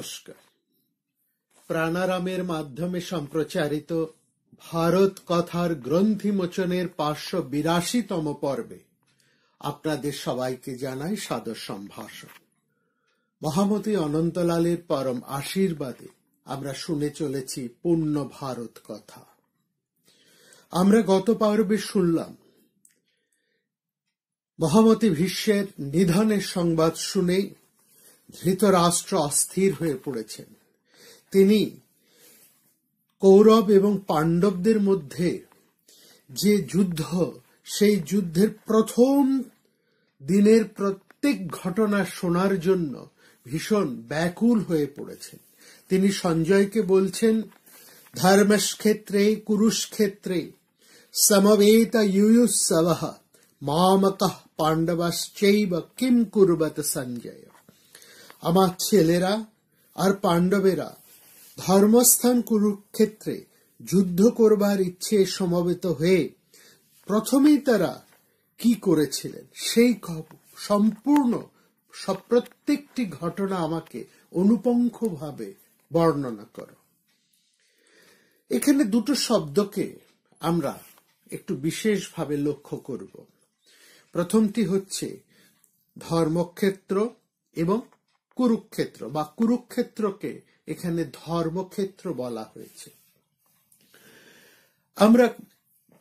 নমস্কার। প্রাণারামের মাধ্যমে সম্প্রচারিত ভারত কথার গ্রন্থিমোচনের 582তম পর্বে আপনাদের সবাইকে জানাই সাদর সম্ভাষণ। মহামতি অনন্তলালের পরম আশীর্বাদে আমরা শুনে চলেছি পূর্ণ ভারত কথা। আমরা গত পর্বে শুনলাম মহামতি ভীষ্মের নিধনের সংবাদ শুনেই ধৃতরাষ্ট্র অস্থির হয়ে পড়েছেন। তিনি কৌরব এবং পাণ্ডবদের মধ্যে যে যুদ্ধ, সেই যুদ্ধের প্রথম দিনের প্রত্যেক ঘটনা শোনার জন্য ভীষণ ব্যাকুল হয়ে পড়েছেন। তিনি সঞ্জয়কে বলছেন, ধর্মক্ষেত্রে কুরুক্ষেত্রে সমবেত ইয়ুৎসবঃ মামকঃ পাণ্ডবশ্চৈব কিম কুর্বত সঞ্জয়। আমার ছেলেরা আর পাণ্ডবেরা ধর্মস্থান কুরুক্ষেত্রে যুদ্ধ করবার ইচ্ছে সমবেত হয়ে প্রথমেই তারা কি করেছিলেন সেই সম্পূর্ণ প্রত্যেকটি ঘটনা আমাকে অনুপঙ্খভাবে বর্ণনা করো। এখানে দুটো শব্দকে আমরা একটু বিশেষভাবে লক্ষ্য করব। প্রথমটি হচ্ছে ধর্মক্ষেত্র এবং কুরুক্ষেত্র, বা কুরুক্ষেত্রকে এখানে ধর্মক্ষেত্র বলা হয়েছে। আমরা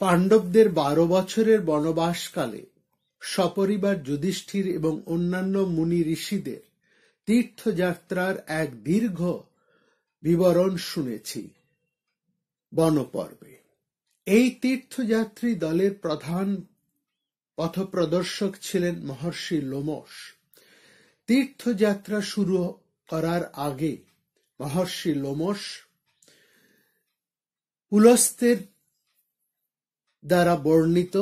পাণ্ডবদের 12 বছরের বনবাসকালে সপরিবার যুধিষ্ঠির এবং অন্যান্য মুনি ঋষিদের তীর্থযাত্রার এক দীর্ঘ বিবরণ শুনেছি বনপর্বে। এই তীর্থযাত্রী দলের প্রধান পথপ্রদর্শক ছিলেন মহর্ষি লোমশ। তীর্থযাত্রা শুরু করার আগে মহর্ষি লোমশ পুলস্ত্যের দ্বারা বর্ণিত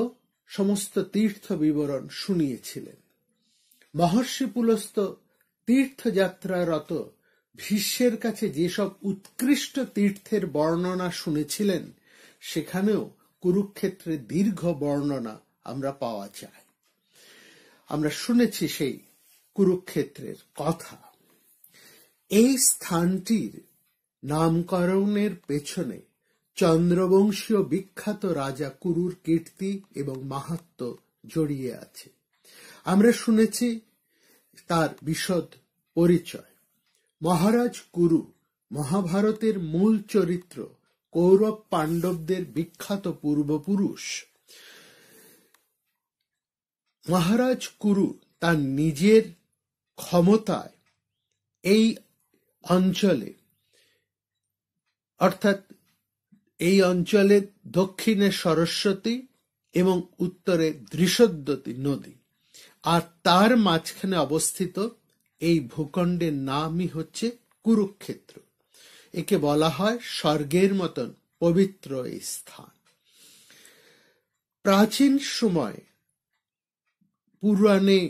সমস্ত তীর্থ বিবরণ শুনিয়েছিলেন। মহর্ষি পুলস্ত্য তীর্থযাত্রারত ভীষ্মের কাছে যেসব উৎকৃষ্ট তীর্থের বর্ণনা শুনেছিলেন, সেখানেও কুরুক্ষেত্রের দীর্ঘ বর্ণনা আমরা পাওয়া যায়। আমরা শুনেছি সেই কুরুক্ষেত্রের কথা। এই স্থানটির নামকরণের পেছনে চন্দ্রবংশীয় বিখ্যাত রাজা কুরুর কীর্তি এবং মাহাত্ম্য জড়িয়ে আছে। আমরা শুনেছি তার বিশদ পরিচয়। মহারাজ কুরু মহাভারতের মূল চরিত্র, কৌরব পাণ্ডবদের বিখ্যাত পূর্বপুরুষ। মহারাজ কুরু তার নিজের ক্ষমতায় এই অঞ্চলে, অর্থাৎ এই অঞ্চলে দক্ষিণে সরস্বতী এবং উত্তরে দৃশদ্বতী নদী, আর তার মাঝখানে অবস্থিত এই ভূখণ্ডের নামই হচ্ছে কুরুক্ষেত্র। একে বলা হয় স্বর্গের মতন পবিত্র এই স্থান। প্রাচীন সময় পুরাণে,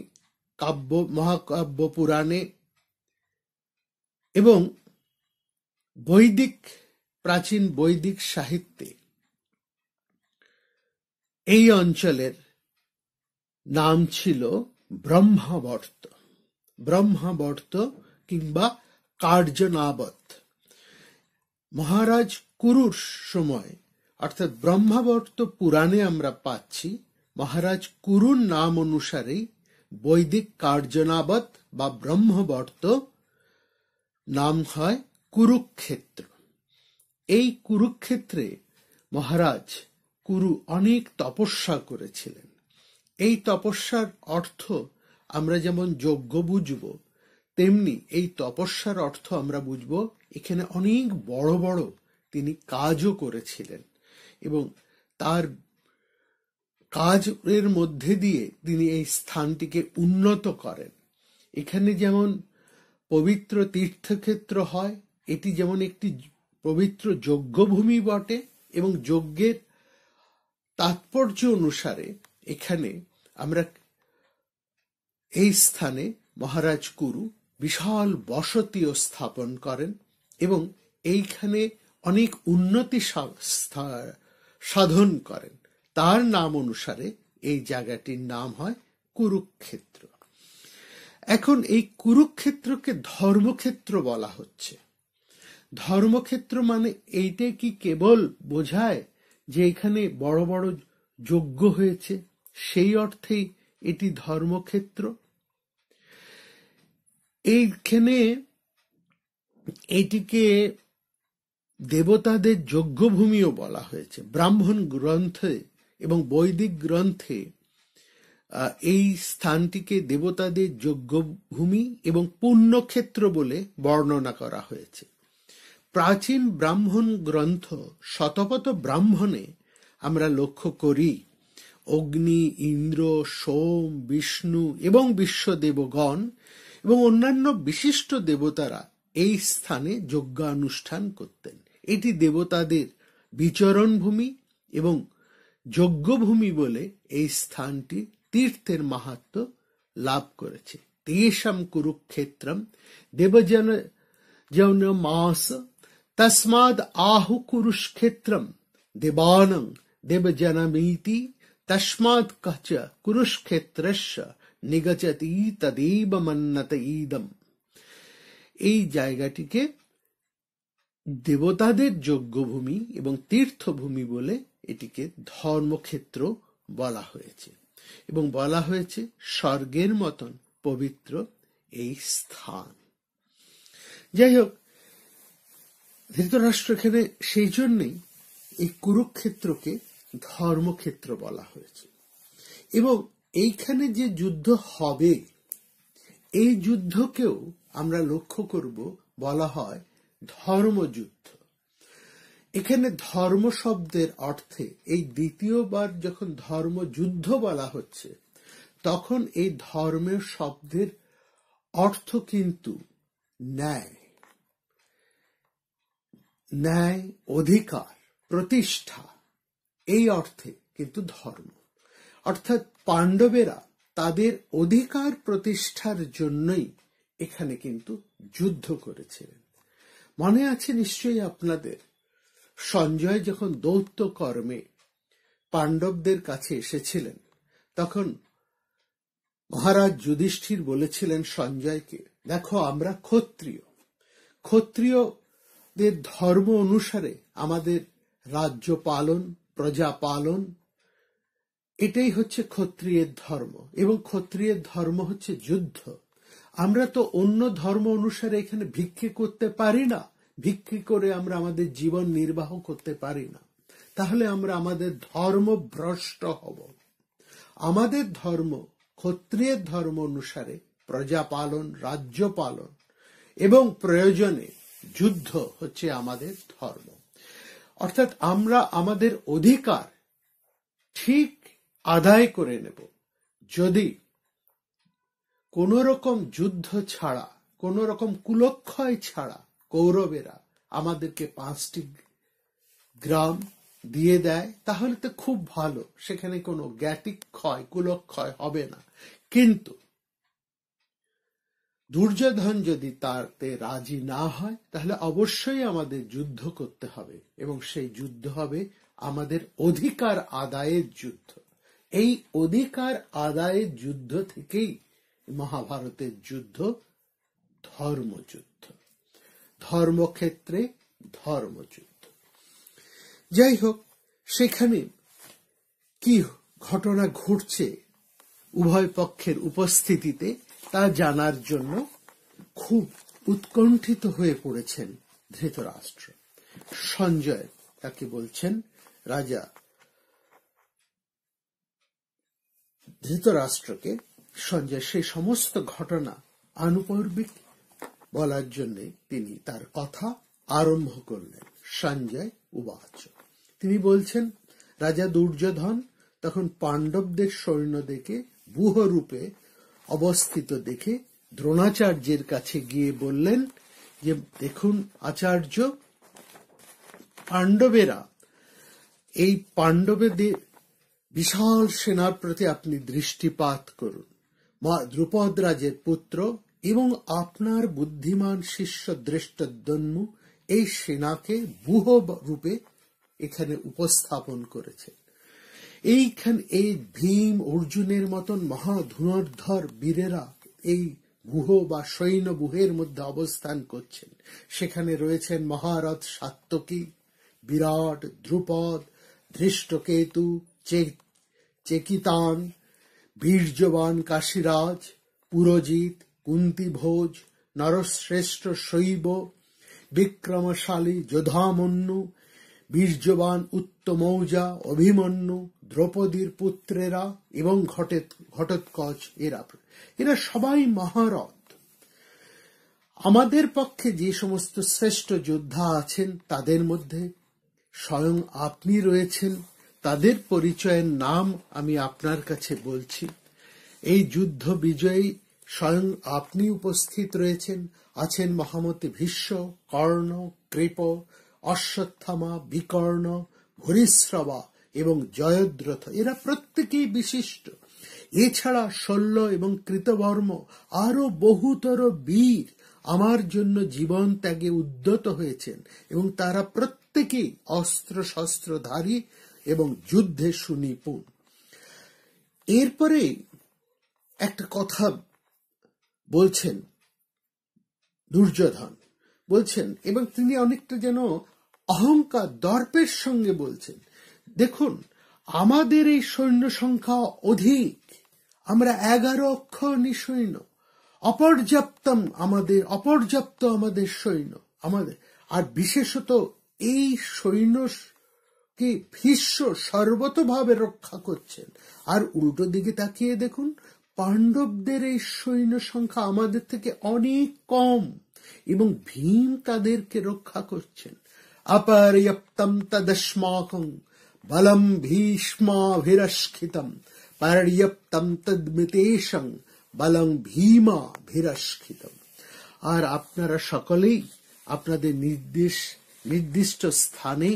মহাকাব্য পুরাণে এবং প্রাচীন বৈদিক সাহিত্যে এই অঞ্চলের নাম ছিল ব্রহ্মাবর্ত। ব্রহ্মাবর্ত কিংবা কার্যনাবত। মহারাজ কুরুর সময়, অর্থাৎ ব্রহ্মাবর্ত পুরাণে আমরা পাচ্ছি, মহারাজ কুরুর নাম অনুসারেই বৈদিক কার্যনাবত বা ব্রহ্মবর্ত নাম হয় কুরুক্ষেত্র। এই কুরুক্ষেত্রে মহারাজ কুরু অনেক তপস্যা করেছিলেন। এই তপস্যার অর্থ আমরা যেমন যজ্ঞ বুঝব, তেমনি এই তপস্যার অর্থ আমরা বুঝব এখানে অনেক বড় বড় তিনি কাজও করেছিলেন, এবং তার কাজের মধ্যে দিয়ে তিনি এই স্থানটিকে উন্নত করেন। এখানে যেমন পবিত্র তীর্থক্ষেত্র হয়, এটি যেমন একটি পবিত্র যজ্ঞভূমি বটে, এবং যজ্ঞের তাৎপর্য অনুসারে এখানে আমরা এই স্থানে মহারাজ কুরু বিশাল বসতিও স্থাপন করেন, এবং এইখানে অনেক উন্নতি সাধন করেন। তার নাম অনুসারে এই জায়গাটির নাম হয় কুরুক্ষেত্র। এখন এই কুরুক্ষেত্রকে ধর্মক্ষেত্র বলা হচ্ছে। ধর্মক্ষেত্র মানে এইটা কি কেবল বোঝায় যে এখানে বড় বড় যজ্ঞ হয়েছে, সেই অর্থেই এটি ধর্মক্ষেত্র? এইখানে এটিকে দেবতাদের যজ্ঞভূমিও বলা হয়েছে। ব্রাহ্মণ গ্রন্থে এবং বৈদিক গ্রন্থে এই স্থানটিকে দেবতাদের যজ্ঞভূমি এবং পুণ্যক্ষেত্র বলে বর্ণনা করা হয়েছে। প্রাচীন ব্রাহ্মণ গ্রন্থ শতপথ ব্রাহ্মণে আমরা লক্ষ্য করি অগ্নি, ইন্দ্র, সোম, বিষ্ণু এবং বিশ্বদেবগণ এবং অন্যান্য বিশিষ্ট দেবতারা এই স্থানে যজ্ঞানুষ্ঠান করতেন। এটি দেবতাদের বিচরণ ভূমি এবং যজ্ঞভূমি বলে এই স্থানটি তীর্থের মাহাত্ম্য লাভ করেছে। তেষাম কুরুক্ষেত্রম দেবজন মাস তস্মাদ আহু কুরুক্ষেত্রম দেবানং দেবজনমিতি তস্মাদ কচ কুরুক্ষেত্রস্য নিগচতি তদেব মন্নত ইদম। এই জায়গাটিকে দেবতাদের যজ্ঞভূমি এবং তীর্থভূমি বলে এটিকে ধর্মক্ষেত্র বলা হয়েছে এবং বলা হয়েছে স্বর্গের মতন পবিত্র এই স্থান। যাই হোক, ধৃতরাষ্ট্র এখানে সেই জন্যই এই কুরুক্ষেত্রকে ধর্মক্ষেত্র বলা হয়েছে। এবং এইখানে যে যুদ্ধ হবে, এই যুদ্ধকেও আমরা লক্ষ্য করব বলা হয় ধর্মযুদ্ধ। এখানে ধর্ম শব্দের অর্থে এই দ্বিতীয়বার যখন ধর্মযুদ্ধ বলা হচ্ছে, তখন এই ধর্মের শব্দের অর্থ কিন্তু ন্যায়, ন্যায়, অধিকার, প্রতিষ্ঠা, এই অর্থে কিন্তু ধর্ম। অর্থাৎ পাণ্ডবেরা তাদের অধিকার প্রতিষ্ঠার জন্যই এখানে কিন্তু যুদ্ধ করেছিলেন। মনে আছে নিশ্চয়ই আপনাদের, সঞ্জয় যখন দৌত্য কর্মে পাণ্ডবদের কাছে এসেছিলেন, তখন মহারাজ যুধিষ্ঠির বলেছিলেন সঞ্জয়কে, দেখো আমরা ক্ষত্রিয়, ক্ষত্রিয়দের ধর্ম অনুসারে আমাদের রাজ্য পালন, প্রজা পালন, এটাই হচ্ছে ক্ষত্রিয়ের ধর্ম এবং ক্ষত্রিয়ের ধর্ম হচ্ছে যুদ্ধ। আমরা তো অন্য ধর্ম অনুসারে এখানে ভিক্ষে করতে পারি না, ভিক্ষে করে আমরা আমাদের জীবন নির্বাহ করতে পারি না, তাহলে আমরা আমাদের ধর্ম ভ্রষ্ট হব। আমাদের ধর্ম ক্ষত্রিয়ের ধর্ম অনুসারে প্রজা পালন, রাজ্য পালন এবং প্রয়োজনে যুদ্ধ হচ্ছে আমাদের ধর্ম। অর্থাৎ আমরা আমাদের অধিকার ঠিক আদায় করে নেব যদি কোন রকম যুদ্ধ ছাড়া, কোন রকম কুলক্ষয় ছাড়া কৌরবেরা আমাদেরকে 5টি গ্রাম দিয়ে দেয়, তাহলে তো খুব ভালো, সেখানে কোনো জ্ঞাতিক্ষয়, কুলক্ষয় হবে না। কিন্তু দুর্যোধন যদি তাতে রাজি না হয়, তাহলে অবশ্যই আমাদের যুদ্ধ করতে হবে এবং সেই যুদ্ধ হবে আমাদের অধিকার আদায়ের যুদ্ধ। এই অধিকার আদায়ের যুদ্ধ থেকেই মহাভারতের যুদ্ধ ধর্মযুদ্ধ, ধর্মক্ষেত্রে ধর্মযুদ্ধ। যাই হোক, সেখানে কি ঘটনা ঘটছে উভয় পক্ষের উপস্থিতিতে তা জানার জন্য খুব উৎকণ্ঠিত হয়ে পড়েছেন ধৃতরাষ্ট্র। সঞ্জয় তাকে বলছেন, রাজা ধৃতরাষ্ট্রকে সঞ্জয় সেই সমস্ত ঘটনা আনুপর্বিক বলার জন্য তিনি তার কথা আরম্ভ করলেন। সঞ্জয় উবাচ, তিনি বলছেন, রাজা দুর্যোধন তখন পাণ্ডবদের সৈন্য দেখে ব্যূহরূপে অবস্থিত দেখে দ্রোণাচার্যের কাছে গিয়ে বললেন যে, দেখুন আচার্য, পাণ্ডবেরা, এই পাণ্ডবদের বিশাল সেনার প্রতি আপনি দৃষ্টিপাত করুন। দ্রুপদ রাজের পুত্র এবং আপনার বুদ্ধিমান শিষ্য ধৃষ্টদ্যম্ন এই সেনাকে ব্যূহ রূপে এখানে উপস্থাপন করেছেন। এই ভীম অর্জুনের মতন মহাধনুর্ধর বীরেরা এই গুহ বা সৈন্য গুহের মধ্যে অবস্থান করছেন। সেখানে রয়েছেন মহারথ সাত্যকী, বিরাট, দ্রুপদ, ধৃষ্টকেতু, চেকিতান, বীর্যবান কাশীরাজ, পুরোজিত, কুন্তিভোজ, নরশ্রেষ্ঠ শৈব, বিক্রমশালী যোধামন্যু, বীর্যবান উত্তমৌজা, অভিমন্যু, দ্রৌপদীর পুত্রেরা এবং ঘটোৎকচ, এরা সবাই মহারথ। আমাদের পক্ষে যে সমস্ত শ্রেষ্ঠ যোদ্ধা আছেন তাদের মধ্যে স্বয়ং আপনি রয়েছেন। তাদের পরিচয়ের নাম আমি আপনার কাছে বলছি। এই যুদ্ধ বিজয়ী স্বয়ং আপনি উপস্থিত রয়েছেন। আছেন মহামতি ভীষ্ম, কর্ণ, কৃপ, অশ্বত্থামা, বিকর্ণ, ভূরিশ্রবা এবং জয়দ্রথ, এরা প্রত্যেকেই বিশিষ্ট। এছাড়া শল্য এবং কৃতবর্ম আরো বহুতর বীর আমার জন্য জীবন ত্যাগে উদ্যত হয়েছেন এবং তারা প্রত্যেকেই অস্ত্র শস্ত্রধারী এবং যুদ্ধে সুনিপুণ। এরপরে একটা কথা বলছেন দুর্যোধন, বলছেন, এবং তিনি অনেকটা যেন অহংকার দর্পের সঙ্গে বলছেন, দেখুন আমাদের এই সৈন্য সংখ্যা অধিক, আমরা 11 অক্ষৌহিণী সৈন্য, অপর্যাপ্ত আমাদের সৈন্য, আর বিশেষত এই সৈন্যকে ভীষ্ম সর্বতভাবে রক্ষা করছেন। আর উল্টো দিকে তাকিয়ে দেখুন, পাণ্ডবদের এই সৈন্য সংখ্যা আমাদের থেকে অনেক কম এবং ভীম তাদেরকে রক্ষা করছেন। অপর্যাপ্তম তদস্মাকং বলম ভীষ্মাভিরস্খিতম পর্যাপ্তম তদ্মিতেশং বলং ভীমাভিরস্খিতম। আর আপনারা সকলেই আপনাদের নির্দিষ্ট স্থানে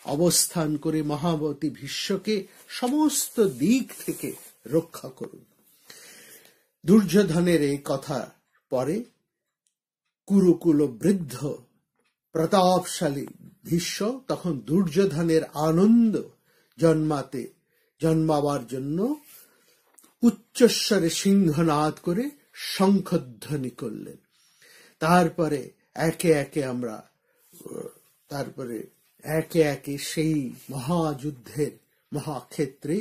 অবস্থান করে মহামতি ভীষ্মকে সমস্ত দিক থেকে রক্ষা করুন। দুর্যোধনের এই কথা পরে কুরুকুল বৃদ্ধ প্রতাপশালী ভীষ্ম তখন দুর্যোধনের আনন্দ জন্মাবার জন্য উচ্চস্বরে সিংহনাদ করে শঙ্খধ্বনি করলেন। তারপরে একে একে সেই মহাযুদ্ধের মহাক্ষেত্রে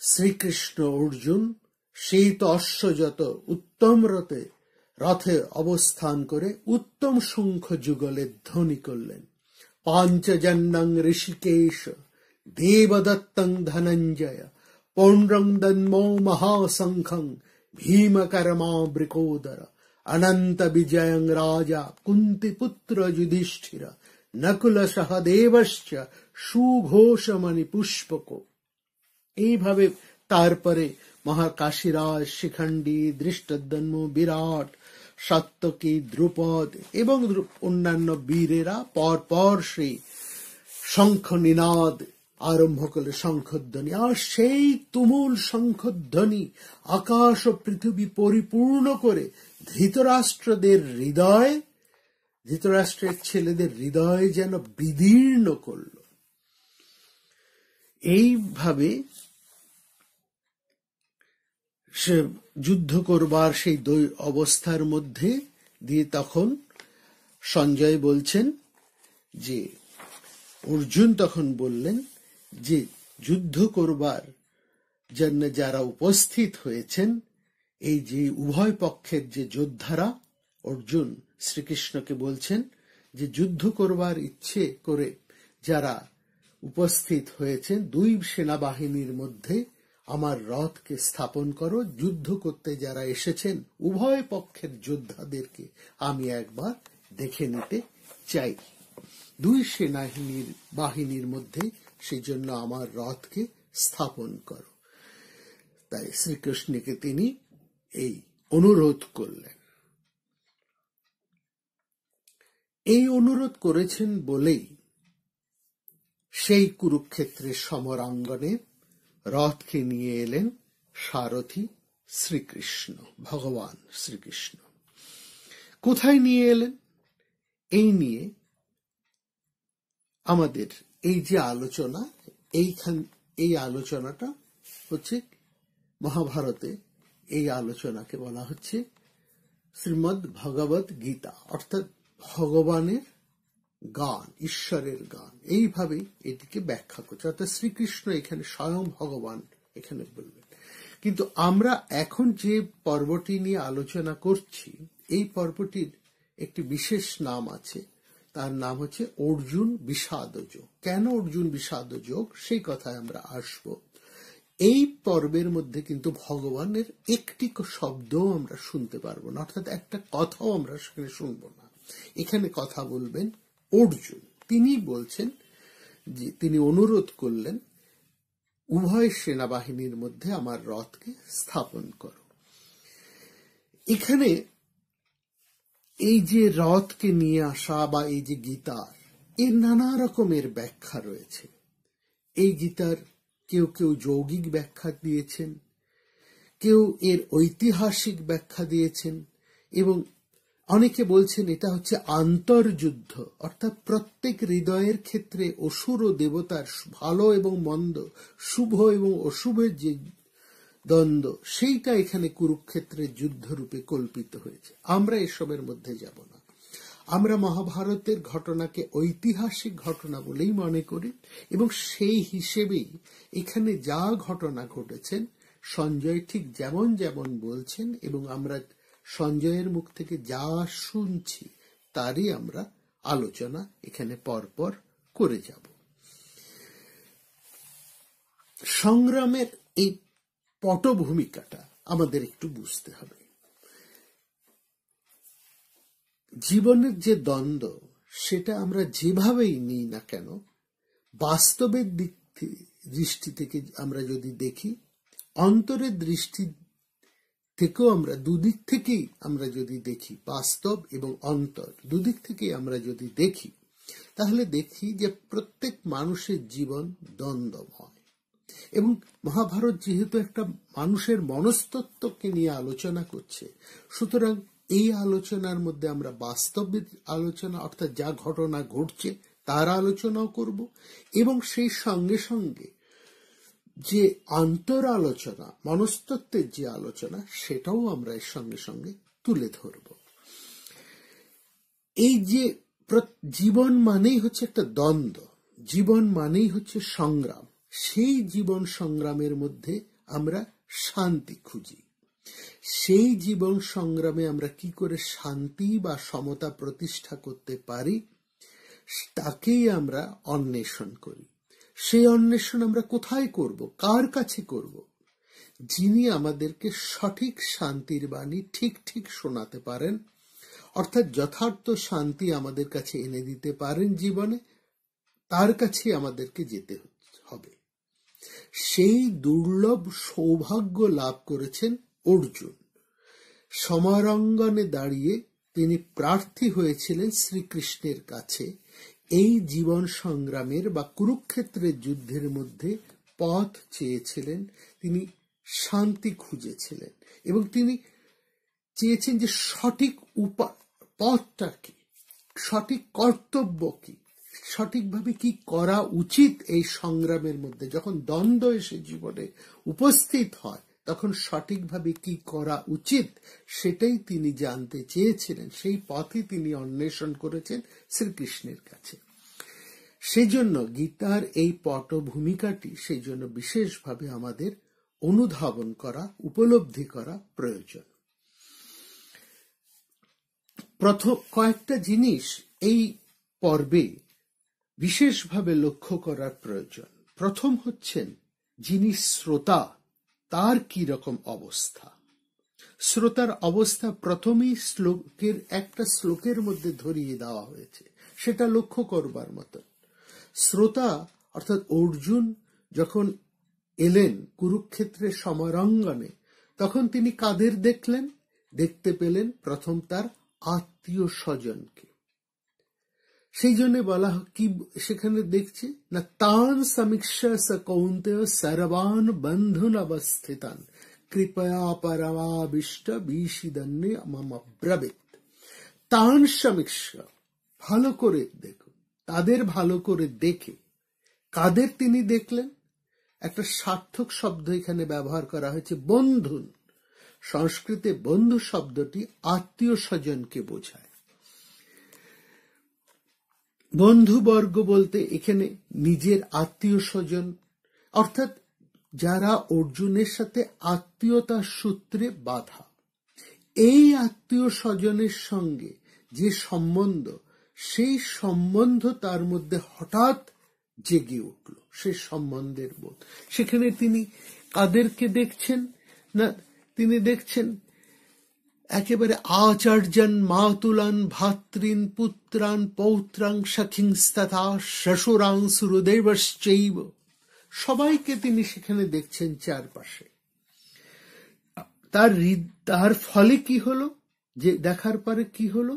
শ্রীকৃষ্ণ অর্জুন শীত অশ্বযত উত্তম রথে অবস্থান করে উত্তম শঙ্খ যুগলের ধ্বনি করলেন। পাঞ্চজন্যং ঋষিকেশ দেবদত্তং ধনঞ্জয় পৌণ্ড্রং দন্মো মহাশঙ্খং ভীমকর্মাবৃকোদর অনন্ত বিজয়ং রাজা কুন্তিপুত্র যুধিষ্ঠির নকুল সহদেবশ্চ সুঘোষমণি পুষ্পক। এইভাবে তারপরে মহাকাশীরাজ, শিখণ্ডী, ধৃষ্টদ্যম্ন, বিরাট, সাত্যকী, দ্রুপদ এবং অন্যান্য বীরেরা পরপর সেই শঙ্খ নিনাদ আরম্ভ করলে শঙ্খধ্বনি। আর সেই তুমুল শঙ্খধ্বনি আকাশ ও পৃথিবী পরিপূর্ণ করে ধৃতরাষ্ট্রের ছেলেদের হৃদয় যেন বিদীর্ণ করল। এইভাবে সে যুদ্ধ করবার সেই অবস্থার মধ্যে দিয়ে তখন সঞ্জয় বলছেন যে, অর্জুন তখন বললেন যে যুদ্ধ করবার জন্য যারা উপস্থিত হয়েছেন, এই যে উভয় পক্ষের যে যোদ্ধারা, অর্জুন শ্রীকৃষ্ণকে বলছেন যে যুদ্ধ করবার ইচ্ছে করে যারা উপস্থিত হয়েছেন, দুই সেনাবাহিনীর মধ্যে আমার রথকে স্থাপন করো। যুদ্ধ করতে যারা এসেছেন উভয় পক্ষের যোদ্ধাদেরকে আমি একবার দেখে নিতে চাই। দুই সেনাবাহিনীর মধ্যে সেই জন্য আমার রথকে স্থাপন করো। তাই শ্রীকৃষ্ণকে তিনি এই অনুরোধ করলেন। এই অনুরোধ করেছেন বলেই সেই কুরুক্ষেত্রের সমরাঙ্গনে রথকে নিয়ে এলেন সারথী শ্রীকৃষ্ণ, ভগবান শ্রীকৃষ্ণ। কোথায় নিয়ে এলেন? এই আমাদের এই যে আলোচনা, এই আলোচনাটা হচ্ছে মহাভারতে, এই আলোচনাকে বলা হচ্ছে শ্রীমদ্ ভগবত গীতা, অর্থাৎ ভগবানের গান, ঈশ্বরের গান, এইভাবে এটিকে ব্যাখ্যা করছে। অর্থাৎ শ্রীকৃষ্ণ এখানে স্বয়ং ভগবান এখানে বলবেন। কিন্তু আমরা এখন যে পর্বটি নিয়ে আলোচনা করছি, এই পর্বটির একটি বিশেষ নাম আছে, তার নাম হচ্ছে অর্জুন বিষাদ যোগ। কেন অর্জুন বিষাদ যোগ, সেই কথায় আমরা আসব। এই পর্বের মধ্যে কিন্তু ভগবানের একটি শব্দও আমরা শুনতে পারবো না, অর্থাৎ একটা কথাও আমরা সেখানে শুনবো না। এখানে কথা বলবেন অর্জুন। তিনি বলছেন যে, তিনি অনুরোধ করলেন, উভয় সেনাবাহিনীর মধ্যে আমার রথকে স্থাপন করো। এখানে এই যে রথকে নিয়ে আসা বা এই যে গীতার, এর নানা রকমের ব্যাখ্যা রয়েছে। এই গীতার কেউ কেউ যৌগিক ব্যাখ্যা দিয়েছেন, কেউ এর ঐতিহাসিক ব্যাখ্যা দিয়েছেন, এবং অনেকে বলছেন এটা হচ্ছে আন্তর্যুদ্ধ, অর্থাৎ প্রত্যেক হৃদয়ের ক্ষেত্রে অসুর ও দেবতার ভালো এবং মন্দ, শুভ এবং অশুভের যে দ্বন্দ্ব, সেইটা এখানে কুরুক্ষেত্রের যুদ্ধরূপে কল্পিত হয়েছে। আমরা এসবের মধ্যে যাব না। আমরা মহাভারতের ঘটনাকে ঐতিহাসিক ঘটনা বলেই মনে করি, এবং সেই হিসেবেই এখানে যা ঘটনা ঘটেছেন সঞ্জয় ঠিক যেমন যেমন বলছেন, এবং আমরা সঞ্জয়ের মুখ থেকে যা শুনছি তারই আমরা আলোচনা এখানে পরপর করে যাব। সংগ্রামের এই পটভূমিকাটা আমাদের একটু বুঝতে হবে। জীবনের যে দ্বন্দ্ব, সেটা আমরা যেভাবেই নিই না কেন, বাস্তবের দৃষ্টি থেকে আমরা যদি দেখি, অন্তরের দৃষ্টি থেকেও আমরা দুদিক থেকেই আমরা যদি দেখি, বাস্তব এবং অন্তর দুদিক থেকেই আমরা যদি দেখি, তাহলে দেখি যে প্রত্যেক মানুষের জীবন দ্বন্দ্বময়। এবং মহাভারত যেহেতু একটা মানুষের মনস্তত্ত্বকে নিয়ে আলোচনা করছে, সুতরাং এই আলোচনার মধ্যে আমরা বাস্তবিক আলোচনা, অর্থাৎ যা ঘটনা ঘটছে তার আলোচনাও করব, এবং সেই সঙ্গে সঙ্গে যে অন্তর আলোচনা, মনস্তত্ত্বের যে আলোচনা, সেটাও আমরা এর সঙ্গে সঙ্গে তুলে ধরব। এই যে জীবন মানেই হচ্ছে একটা দ্বন্দ্ব, জীবন মানেই হচ্ছে সংগ্রাম। সেই জীবন সংগ্রামের মধ্যে আমরা শান্তি খুঁজি। সেই জীবন সংগ্রামে আমরা কি করে শান্তি বা সমতা প্রতিষ্ঠা করতে পারি, তাকেই আমরা অন্বেষণ করি। সেই অন্বেষণ আমরা কোথায় করব, কার কাছে করব? যিনি আমাদেরকে সঠিক শান্তির বাণী ঠিক ঠিক শোনাতে পারেন, অর্থাৎ যথার্থ শান্তি আমাদের কাছে এনে দিতে পারেন জীবনে, তার কাছে আমাদেরকে যেতে হবে। সেই দুর্লভ সৌভাগ্য লাভ করেছেন অর্জুন। সমরাঙ্গনে দাঁড়িয়ে তিনি প্রার্থী হয়েছিলেন শ্রীকৃষ্ণের কাছে। এই জীবন সংগ্রামের বা কুরুক্ষেত্রের যুদ্ধের মধ্যে পথ চেয়েছিলেন, তিনি শান্তি খুঁজেছিলেন, এবং তিনি চেয়েছেন যে সঠিক পথটা কি, সঠিক কর্তব্য কি, সঠিকভাবে কি করা উচিত। এই সংগ্রামের মধ্যে যখন দ্বন্দ্ব এসে জীবনে উপস্থিত হয়, তখন সঠিকভাবে কি করা উচিত সেটাই তিনি জানতে চেয়েছিলেন। সেই পথই তিনি অন্বেষণ করেছেন শ্রীকৃষ্ণের কাছে। সেজন্য গীতার এই পটভূমিকাটি সেই জন্য বিশেষভাবে আমাদের অনুধাবন করা, উপলব্ধি করা প্রয়োজন। প্রথম কয়েকটা জিনিস এই পর্বে বিশেষভাবে লক্ষ্য করার প্রয়োজন। প্রথম হচ্ছেন যিনি শ্রোতা, তার কি রকম অবস্থা। শ্রোতার অবস্থা প্রথমেই একটা শ্লোকের মধ্যে ধরিয়ে দেওয়া হয়েছে, সেটা লক্ষ্য করবার মতো। শ্রোতা অর্থাৎ অর্জুন যখন এলেন কুরুক্ষেত্রের সমরাঙ্গনে, তখন তিনি কাদের দেখলেন? দেখতে পেলেন প্রথম তার আত্মীয় স্বজনকে। সেই জন্য বলা কি সেখানে দেখছে না, তান সমীক্ষা স কৌন্তেয় সর্বান বন্ধুন অবস্থিতান কৃপয়া পরমাবিষ্ট বিশিদন্যে মম ব্রবীত। তান সমীক্ষা, ভালো করে দেখুন, তাদের ভালো করে দেখে। কাদের তিনি দেখলেন? একটা সার্থক শব্দ এখানে ব্যবহার করা হয়েছে, বন্ধুন। সংস্কৃতে বন্ধু শব্দটি আত্মীয় স্বজনকে বোঝায়। বন্ধুবর্গ বলতে এখানে নিজের আত্মীয় স্বজন, অর্থাৎ যারা অর্জুনের সাথে আত্মীয়তার সূত্রে বাঁধা। এই আত্মীয় স্বজনের সঙ্গে যে সম্বন্ধ, সেই সম্বন্ধ তার মধ্যে হঠাৎ জেগে উঠল, সেই সম্বন্ধের বোধ। সেখানে তিনি কাদেরকে দেখছেন না, তিনি দেখছেন একেবারে আচার্যান মাতুলান ভাতৃন পুত্রান পৌত্রাং সখিংস্তথা শ্বশুরাং সুরদেবশ্চৈব, সবাইকে তিনি সেখানে দেখছেন চারপাশে। তার ফলে কি হলো, যে দেখার পরে কি হলো,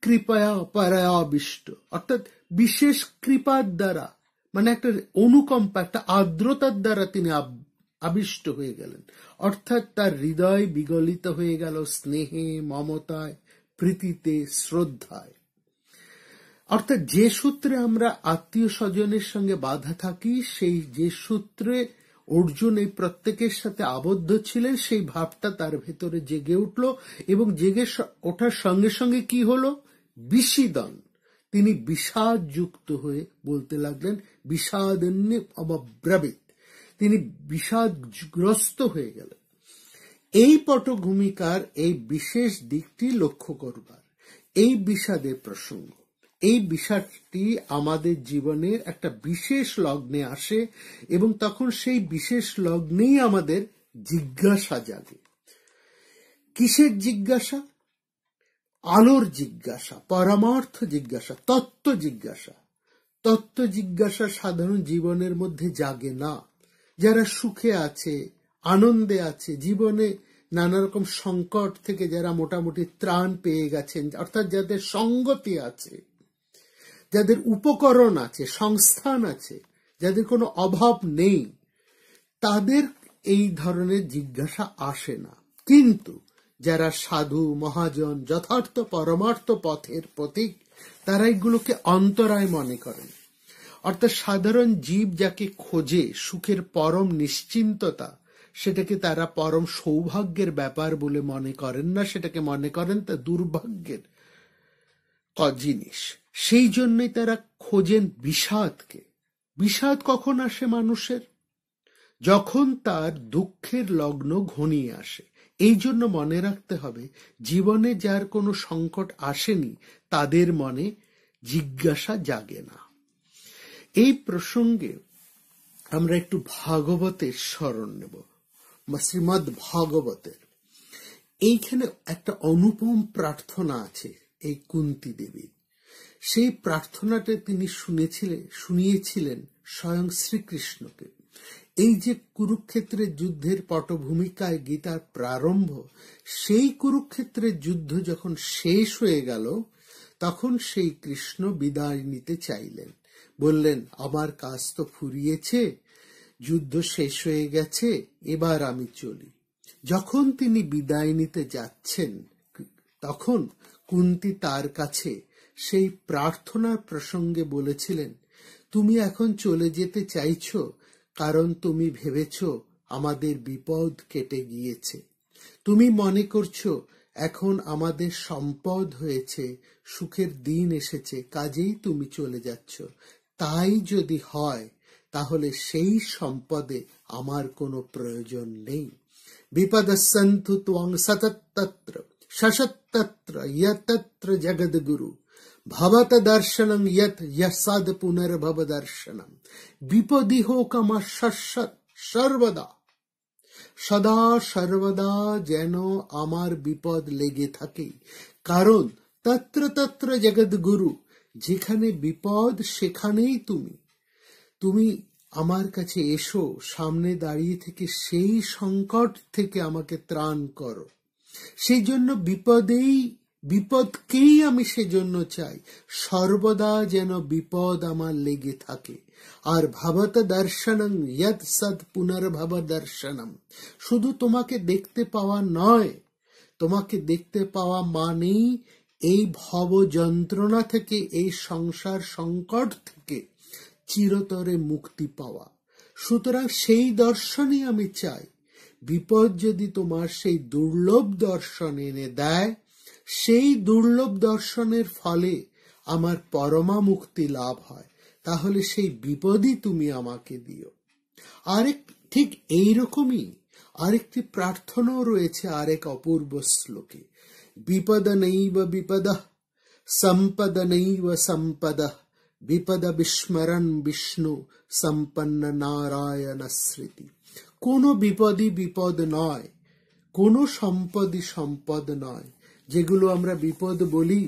কৃপয়া পরায়াবিষ্ট, অর্থাৎ বিশেষ কৃপার দ্বারা, মানে একটা অনুকম্পা, একটা আর্দ্রতার দ্বারা তিনি আবিষ্ট হয়ে গেলেন। অর্থাৎ তার হৃদয় বিগলিত হয়ে গেল স্নেহে, মমতায়, প্রীতিতে, শ্রদ্ধায়। অর্থাৎ যে সূত্রে আমরা আত্মীয় স্বজনের সঙ্গে বাঁধা থাকি, সেই যে সূত্রে অর্জুন এই প্রত্যেকের সাথে আবদ্ধ ছিলেন, সেই ভাবটা তার ভেতরে জেগে উঠল। এবং জেগে ওঠার সঙ্গে সঙ্গে কি হলো, বিষিদন, তিনি বিষাদ যুক্ত হয়ে বলতে লাগলেন, বিষাদন্যে অব্রবীত, তিনি বিষাদগ্রস্ত হয়ে গেলেন। এই পটভূমিকার এই বিশেষ দিকটি লক্ষ্য করবার, এই বিষাদের প্রসঙ্গ, এই বিষাদটি আমাদের জীবনের একটা বিশেষ লগ্নে আসে এবং তখন সেই বিশেষ লগ্নেই আমাদের জিজ্ঞাসা জাগে। কিসের জিজ্ঞাসা? আলোর জিজ্ঞাসা, পরমার্থ জিজ্ঞাসা, তত্ত্ব জিজ্ঞাসা। তত্ত্ব জিজ্ঞাসা সাধারণ জীবনের মধ্যে জাগে না। যারা সুখে আছে, আনন্দে আছে, জীবনে নানা রকম সংকট থেকে যারা মোটামুটি ত্রাণ পেয়ে গেছেন, অর্থাৎ যাদের সঙ্গতি আছে, যাদের উপকরণ আছে, সংস্থান আছে, যাদের কোনো অভাব নেই, তাদের এই ধরনের জিজ্ঞাসা আসে না। কিন্তু যারা সাধু, মহাজন, যথার্থ পরমার্থ পথের প্রতীক, তারা এগুলোকে অন্তরায় মনে করেন। অর্থাৎ সাধারণ জীব যাকে খোঁজে সুখের পরম নিশ্চিন্ততা, সেটাকে তারা পরম সৌভাগ্যের ব্যাপার বলে মনে করেন না, সেটাকে মনে করেন তা দুর্ভাগ্যের জিনিস। সেই জন্যই তারা খোঁজেন বিষাদকে। বিষাদ কখন আসে মানুষের? যখন তার দুঃখের লগ্ন ঘনিয়ে আসে। এই জন্য মনে রাখতে হবে, জীবনে যার কোনো সংকট আসেনি তাদের মনে জিজ্ঞাসা জাগে না। এই প্রসঙ্গে আমরা একটু ভাগবতের স্মরণ নেব, শ্রীমদ্ ভাগবতের। এইখানে একটা অনুপম প্রার্থনা আছে এই কুন্তী দেবীর। সেই প্রার্থনাটা তিনি শুনিয়েছিলেন স্বয়ং শ্রীকৃষ্ণকে। এই যে কুরুক্ষেত্রের যুদ্ধের পটভূমিকায় গীতার প্রারম্ভ, সেই কুরুক্ষেত্রের যুদ্ধ যখন শেষ হয়ে গেল, তখন সেই কৃষ্ণ বিদায় নিতে চাইলেন। বললেন, আমার কাজ তো ফুরিয়েছে, যুদ্ধ শেষ হয়ে গেছে, এবার আমি চলি। যখন তিনি বিদায় নিতে যাচ্ছেন, তখন কুন্তী তার কাছে সেই প্রার্থনার প্রসঙ্গে বলেছিলেন, তুমি এখন চলে যেতে চাইছো কারণ তুমি ভেবেছ আমাদের বিপদ কেটে গিয়েছে। তুমি মনে করছো এখন আমাদের সম্পদ হয়েছে, সুখের দিন এসেছে, কাজেই তুমি চলে যাচ্ছ। তাই যদি হয়, তাহলে সেই সম্পদে আমার কোনো প্রয়োজন নেই। বিপদসন্তু ত্বং সতত্তত্র শশত্তত্র ইয়তত্র জগদ্গুরু ভবত দর্শনং ইয়ত ইয়সাদ পুনর্ভব দর্শনম। বিপদী হোক আমার সর্বদা, সদা সর্বদা যেন আমার বিপদ লেগে থাকে। কারণ তত্র তত্র জগদ্গুরু, যেখানে বিপদ সেখানেই তুমি আমার কাছে এসো, সামনে দাঁড়িয়ে থেকে সেই সংকট থেকে আমাকে ত্রাণ করো। সেই জন্য বিপদকেই আমি সেজন্য চাই, সর্বদা যেন বিপদ আমার লেগে থাকে। আর ভাবত দর্শনম ইয়ৎ সৎ পুনর্ভব দর্শনম, শুধু তোমাকে দেখতে পাওয়া নয়, তোমাকে দেখতে পাওয়া মানেই এই ভব যন্ত্রণা থেকে, এই সংসার সংকট থেকে চিরতরে মুক্তি পাওয়া। সুতরাং সেই দর্শনই আমি চাই। বিপদ যদি তোমার সেই দুর্লভ দর্শন এনে দেয়, সেই দুর্লভ দর্শনের ফলে আমার পরমা মুক্তি লাভ হয়, তাহলে সেই বিপদই তুমি আমাকে দিও। আরেক ঠিক এইরকমই আরেকটি প্রার্থনাও রয়েছে আরেক অপূর্ব শ্লোকে, বিপদ নৈব বিপদ সম্পদ নৈব সম্পদ বিপদ বিস্মরণ বিষ্ণু সম্পন্ন নারায়ণ স্মৃতি। কোনো বিপদই বিপদ নয়, কোনো সম্পদই সম্পদ নয়। যেগুলো আমরা বিপদ বলি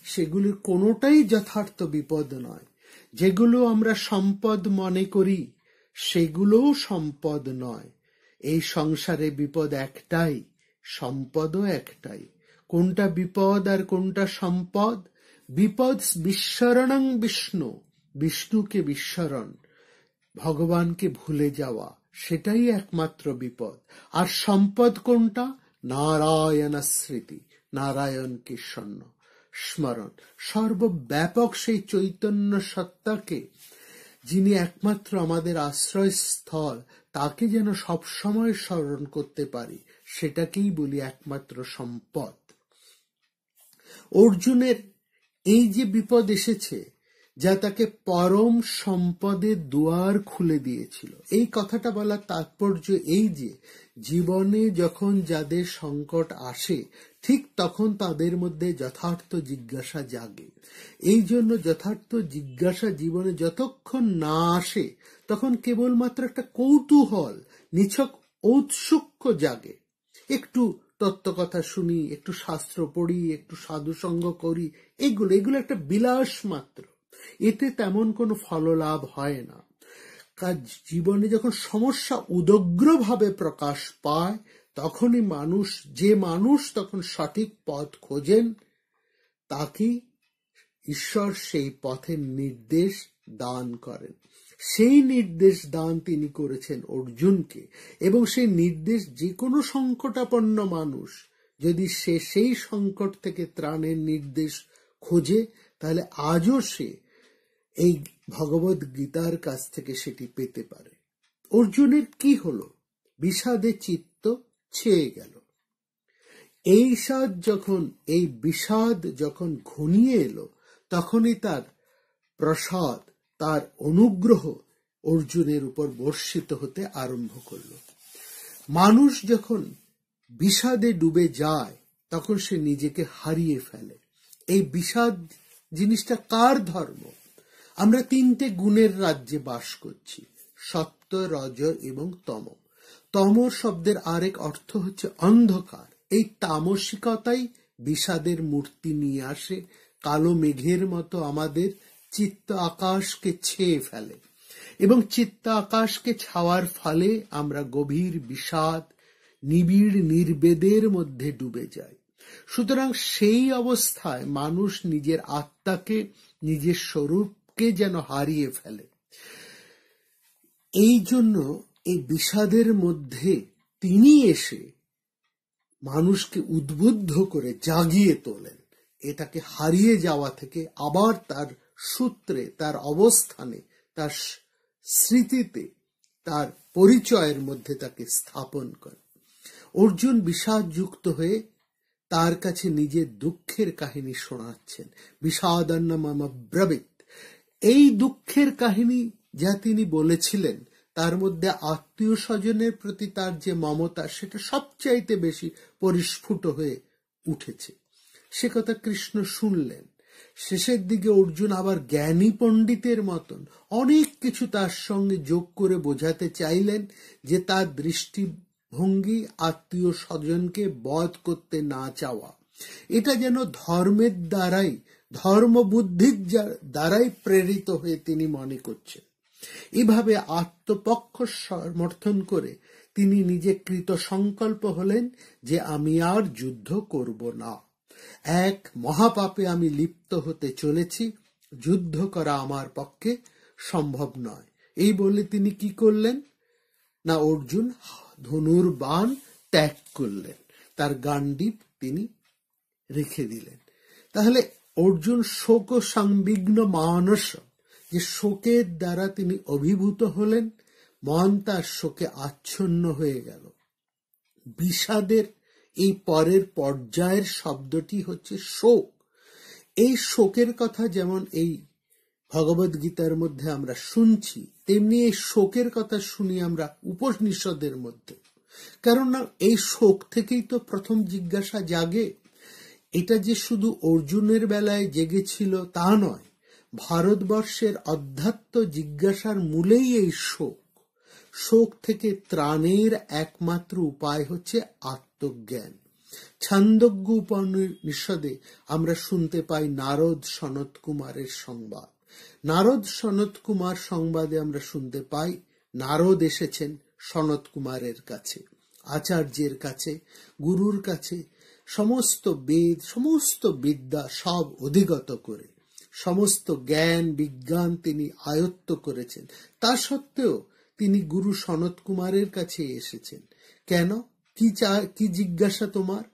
সেগুলির কোনোটাই যথার্থ বিপদ নয়। যেগুলো আমরা সম্পদ মনে করি সেগুলোও সম্পদ নয়। এই সংসারে বিপদ একটাই, সম্পদও একটাই। কোনটা বিপদ আর কোনটা সম্পদ? বিপদ বিস্মরণং বিষ্ণু, বিষ্ণুকে বিস্মরণ, ভগবানকে ভুলে যাওয়া, সেটাই একমাত্র বিপদ। আর সম্পদ কোনটা? নারায়ণ স্মৃতি, নারায়ণকে স্মরণ, সর্বব্যাপক সেই চৈতন্য সত্তাকে, যিনি একমাত্র আমাদের আশ্রয়স্থল, তাকে যেন সবসময় স্মরণ করতে পারি, সেটাকেই বলি একমাত্র সম্পদ। অর্জুনের এই যে বিপদ এসেছে, যা তাকে পরম সম্পদের দুয়ার খুলে দিয়েছিল। এই কথাটা বলার তাৎপর্য এই যে, জীবনে যখন যাদের সংকট আসে ঠিক তখন তাদের মধ্যে যথার্থ জিজ্ঞাসা জাগে। এই জন্য যথার্থ জিজ্ঞাসা জীবনে যতক্ষণ না আসে তখন কেবলমাত্র একটা কৌতূহল, নিছক ঔৎসুক্য জাগে। একটু তত্ত্বকথা শুনি, একটু শাস্ত্র পড়ি, একটু সাধুসঙ্গ করি, এগুলো একটা বিলাস মাত্র। এতে তেমন কোনো ফললাভ হয় না। কাজ জীবনে যখন সমস্যা উদগ্রভাবে প্রকাশ পায় তখনই মানুষ তখন সঠিক পথ খোঁজেন, তাকে ঈশ্বর সেই পথের নির্দেশ দান করেন। সেই নির্দেশ দান তিনি করেছেন অর্জুনকে, এবং সেই নির্দেশ যে কোনো সংকটাপন্ন মানুষ যদি সেই সংকট থেকে ত্রাণের নির্দেশ খোঁজে, তাহলে আজও সে এই ভগবদ গীতার কাছ থেকে সেটি পেতে পারে। অর্জুনের কি হলো? বিষাদে চিত্ত ছেয়ে গেল। এই বিষাদ যখন ঘনিয়ে এলো, তখনই তার প্রসাদ, তার অনুগ্রহ অর্জুনের উপর বর্ষিত হতে আরম্ভ করল। মানুষ যখন বিষাদে ডুবে যায় তখন সে নিজেকে হারিয়ে ফেলে। এই বিষাদ জিনিসটা কার ধর্ম? আমরা তিনটে গুণের রাজ্যে বাস করছি, সত্য, রজ এবং তম। তম শব্দের আরেক অর্থ হচ্ছে অন্ধকার। এই তামসিকতাই বিষাদের মূর্তি নিয়ে আসে, কালো মেঘের মতো আমাদের চিত্ত আকাশকে ছেয়ে ফেলে, এবং চিত্ত আকাশকে ছাওয়ার ফলে আমরা গভীর বিষাদ, নিবিড় নির্বেদের মধ্যে ডুবে যাই। সুতরাং সেই অবস্থায় মানুষ নিজের আত্মাকে, নিজের স্বরূপকে যেন হারিয়ে ফেলে। এই জন্য এই বিষাদের মধ্যে তিনি এসে মানুষকে উদ্বুদ্ধ করে জাগিয়ে তোলেন, এটাকে হারিয়ে যাওয়া থেকে আবার তার সূত্রে, তার অবস্থানে, তার স্মৃতিতে, তার পরিচয়ের মধ্যে তাকে স্থাপন করে। অর্জুন বিষাদ যুক্ত হয়ে তার কাছে নিজের দুঃখের কাহিনী শোনাচ্ছেন। বিষাদান্নমম ব্রবীত, এই দুঃখের কাহিনী যা তিনি বলেছিলেন তার মধ্যে আত্মীয় স্বজনের প্রতি তার যে মমতা, সেটা সবচাইতে বেশি পরিস্ফুট হয়ে উঠেছে। সে কথা কৃষ্ণ শুনলেন। শেষের দিকে অর্জুন আবার জ্ঞানী পণ্ডিতের মতন অনেক কিছু তার সঙ্গে যোগ করে বোঝাতে চাইলেন যে তার দৃষ্টিভঙ্গি আত্মীয় স্বজনকে বধ করতে না চাওয়া, এটা যেন ধর্মের দ্বারাই, ধর্মবুদ্ধির দ্বারাই প্রেরিত হয়ে তিনি মনে করছেন। এভাবে আত্মপক্ষ সমর্থন করে তিনি নিজে কৃত সংকল্প হলেন যে আমি আর যুদ্ধ করব না। এক মহাপাপে আমি লিপ্ত হতে চলেছি, যুদ্ধ করা আমার পক্ষে সম্ভব নয়। এই বলে তিনি কি করলেন না, অর্জুন ধনুর বাণ ত্যাগ করলেন, তার গান্ডীব তিনি রেখে দিলেন। তাহলে অর্জুন শোক সংবিঘ্ন মানস, যে শোকের দ্বারা তিনি অভিভূত হলেন, মন তার শোকে আচ্ছন্ন হয়ে গেল। বিষাদের এই পরের পর্যায়ের শব্দটি হচ্ছে শোক। এই শোকের কথা যেমন এই ভগবদ গীতার মধ্যে আমরা শুনছি, তেমনি এই শোকের কথা শুনি আমরা উপনিষদের মধ্যে। কেননা এই শোক থেকেই তো প্রথম জিজ্ঞাসা জাগে। এটা যে শুধু অর্জুনের বেলায় জেগেছিল তা নয়, ভারতবর্ষের অধ্যাত্ম জিজ্ঞাসার মূলেই এই শোক। শোক থেকে ত্রাণের একমাত্র উপায় হচ্ছে আত্মজ্ঞান। ছান্দোগ্য উপনিষদে আমরা শুনতে পাই নারদ সনত কুমারের সংবাদ। নারদ সনত কুমার সংবাদে আমরা শুনতে পাই নারদ এসেছেন সনত কুমারের কাছে, আচার্যের কাছে, গুরুর কাছে, সমস্ত বেদ, সমস্ত বিদ্যা সব অধিগত করে, সমস্ত জ্ঞান বিজ্ঞান তিনি আয়ত্ত করেছেন। তা সত্ত্বেও তিনি গুরু সনত কুমারের কাছে এসেছেন। কেন? কি জিজ্ঞাসা তোমার?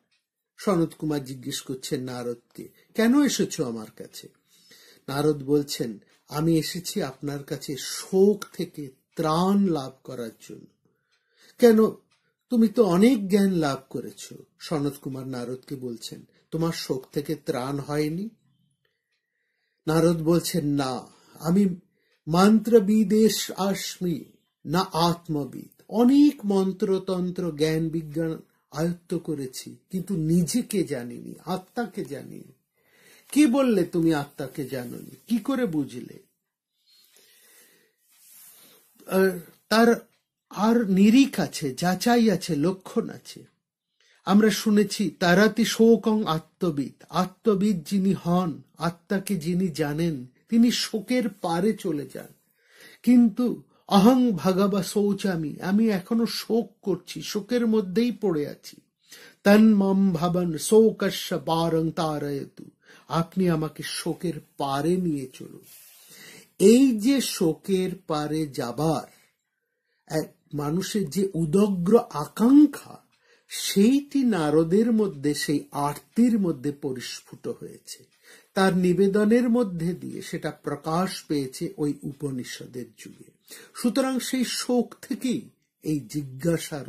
সনত কুমার জিজ্ঞেস করছেন নারদকে, কেন এসেছো আমার কাছে? নারদ বলছেন, আমি এসেছি আপনার কাছে শোক থেকে ত্রাণ লাভ করার জন্য। কেন? তুমি তো অনেক জ্ঞান লাভ করেছো। সনত কুমার নারদকে বলছেন, তোমার শোক থেকে ত্রাণ হয়নি? নারদ বলছেন, না, আমি মন্ত্রবিদেশ আস্মি না আত্মবিদ। অনেক মন্ত্রতন্ত্র জ্ঞান বিজ্ঞান আয়ত্ত করেছি, কিন্তু নিজেকে জানিনি, আত্মাকে জানিনি। কি বললে তুমি আত্মাকে জানোনি? কি করে বুঝলে? তার আর নিরিখ আছে, যাচাই আছে, লক্ষণ আছে। আমরা শুনেছি তারাতি শোকং আত্মবিদ। আত্মবিদ যিনি হন, আত্মাকে যিনি জানেন, তিনি শোকের পারে চলে যান। কিন্তু অহং ভগবা শৌচামি, আমি এখনো শোক করছি, শোকের মধ্যেই পড়ে আছি। তন্মম ভাবন শোকস্য পারং তারয়তু, আপনি আমাকে শোকের পারে নিয়ে চলুন। এই যে শোকের পারে যাবার এক মানুষের যে উদগ্র আকাঙ্ক্ষা, সেইটি নারদের মধ্যে, সেই আরতির মধ্যে পরিস্ফুট হয়েছে। তার নিবেদনের মধ্যে দিয়ে সেটা প্রকাশ পেয়েছে ওই উপনিষদের যুগে। সুতরাং সেই শোক থেকেই এই জিজ্ঞাসার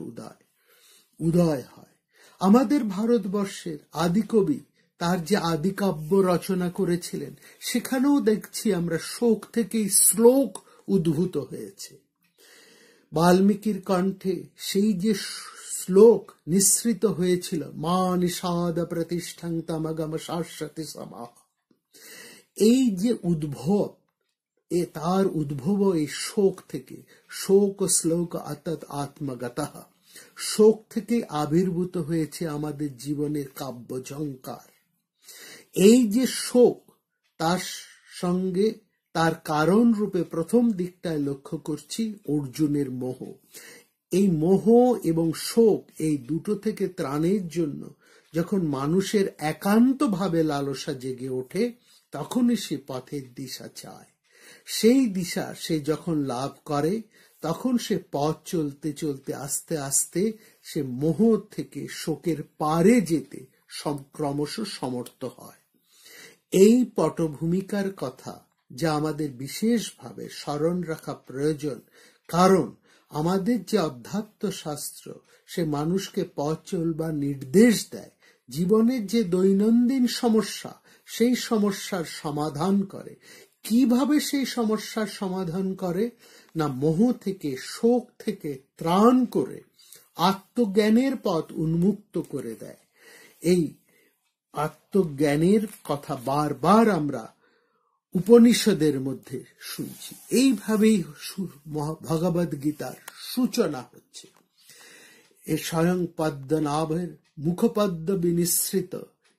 উদয় হয়। আমাদের ভারতবর্ষের আদিকবি তার যে আদিকাব্য রচনা করেছিলেন, সেখানেও দেখছি আমরা শোক থেকেই শ্লোক উদ্ভূত হয়েছে। বাল্মীকির কণ্ঠে সেই যে শ্লোক নিঃসৃত হয়েছিল, মা নিষাদ প্রতিষ্ঠাং তমগম শাশ্বতী সমাহ, এই যে উদ্ভব, তার উদ্ভব এই শোক থেকে। শোক শ্লোক অতৎ আত্মগতঃ, শোক থেকে আবির্ভূত হয়েছে আমাদের জীবনের কাব্য ঝঙ্কার। এই যে শোক, তার সঙ্গে তার কারণ রূপে প্রথম দিকটায় লক্ষ্য করছি অর্জুনের মোহ। এই মোহ এবং শোক, এই দুটো থেকে ত্রাণের জন্য যখন মানুষের একান্ত ভাবে লালসা জেগে ওঠে, তখনই সে পথের দিশা চায়। সেই দিশা সে যখন লাভ করে, তখন সে পথ চলতে চলতে আস্তে আস্তে সে মোহ থেকে শোকের পারে যেতে ক্রমশ সমর্থ হয়। এই পটভূমিকার কথা যা আমাদের বিশেষভাবে স্মরণ রাখা প্রয়োজন, কারণ আমাদের যে অধ্যাত্ম শাস্ত্র, সে মানুষকে পথ চলবার নির্দেশ দেয়। জীবনের যে দৈনন্দিন সমস্যা, সেই সমস্যার সমাধান করে। কিভাবে সেই সমস্যার সমাধান করে? না, মোহ থেকে, শোক থেকে ত্রাণ করে আত্মজ্ঞানের পথ উন্মুক্ত করে দেয়। এই আত্মজ্ঞানের কথা বারবার আমরা উপনিষদের মধ্যে শুনছি। এইভাবেই ভগবদ গীতার সূচনা হচ্ছে। এই স্বয়ং পদ্মনাভের মুখপদ্ম বিনিসৃত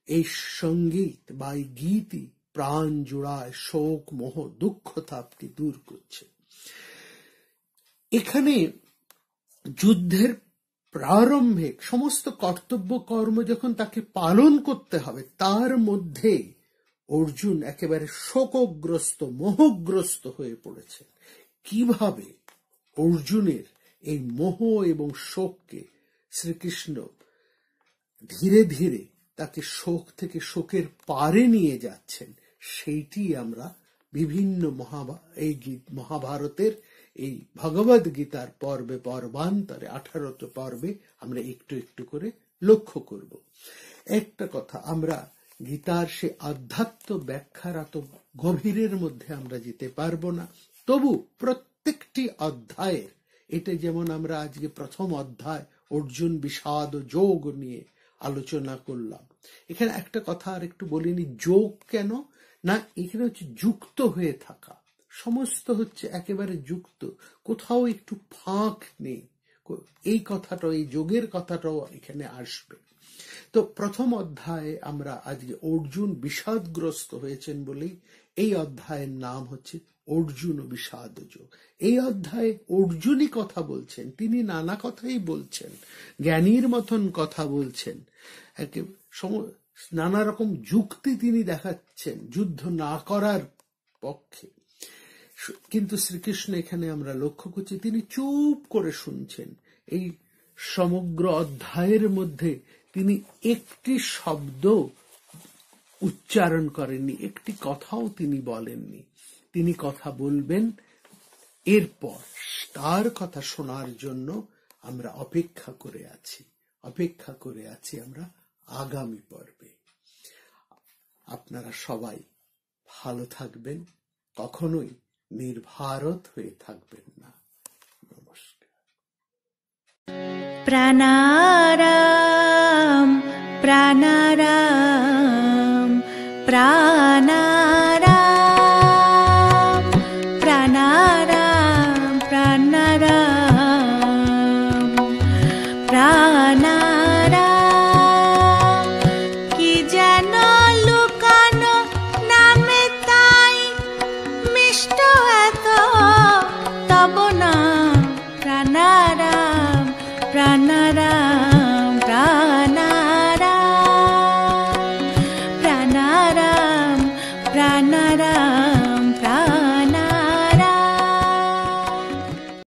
এই সঙ্গীত বা এই গীতই প্রাণ জুড়ায় শোক মোহ দুঃখ তাপকে দূর করছে। এখানে যুদ্ধের প্রারম্ভে সমস্ত কর্তব্য কর্ম যখন তাকে পালন করতে হবে, তার মধ্যে অর্জুন একেবারে শোকগ্রস্ত, মোহগ্রস্ত হয়ে পড়েছে। কিভাবে অর্জুনের এই মোহ এবং শোককে শ্রীকৃষ্ণ ধীরে ধীরে তাকে শোক থেকে শোকের পারে নিয়ে যাচ্ছেন, সেইটি আমরা বিভিন্ন এই মহাভারতের এই ভগবদ গীতার পর্বে পর্বান্তরে 18 পর্বে আমরা একটু একটু করে লক্ষ্য করব। একটা কথা, আমরা গীতার সে আধ্যাত্ম ব্যাখ্যার এত গভীরের মধ্যে আমরা যেতে পারবো না, তবু প্রত্যেকটি অধ্যায়ের, এটা যেমন আমরা আজকে প্রথম অধ্যায় অর্জুন বিষাদ যোগ নিয়ে আলোচনা করলাম, এখানে একটা কথা আর একটু বলিনি, যোগ কেন না, এখানে হচ্ছে যুক্ত হয়ে থাকা, সমস্ত হচ্ছে একেবারে যুক্ত, কোথাও একটু ফাঁক নেই, এই কথাটাও, এই যোগের কথাটাও এখানে আসবে। তো প্রথম অধ্যায়ে আমরা আজকে অর্জুন বিষাদগ্রস্ত হয়েছেন বলেই এই অধ্যায়ের নাম হচ্ছে অর্জুন বিষাদ যোগ। এই অধ্যায়ে অর্জুনই কথা বলছেন, তিনি নানা কথাই বলছেন, জ্ঞানীর মতন কথা বলছেন, নানা রকম যুক্তি তিনি দেখাচ্ছেন যুদ্ধ না করার পক্ষে। কিন্তু শ্রীকৃষ্ণ এখানে আমরা লক্ষ্য করছি তিনি চুপ করে শুনছেন। এই সমগ্র অধ্যায়ের মধ্যে তিনি একটি শব্দ উচ্চারণ করেননি, একটি কথাও তিনি বলেননি। তিনি কথা বলবেন এরপর, তার কথা শোনার জন্য আমরা অপেক্ষা করে আছি আমরা আগামী পর্বে। আপনারা সবাই ভালো থাকবেন, কখনোই নির্ভারত হয়ে থাকবেন না। নমস্কার। প্রাণারাম প্রাণারাম প্রাণারাম প্রাণারাম প্রাণারাম প্রাণারাম, কি যেন লুকানো নামে তাই মিষ্ট এত তব নাম প্রাণারাম প্রাণারাম।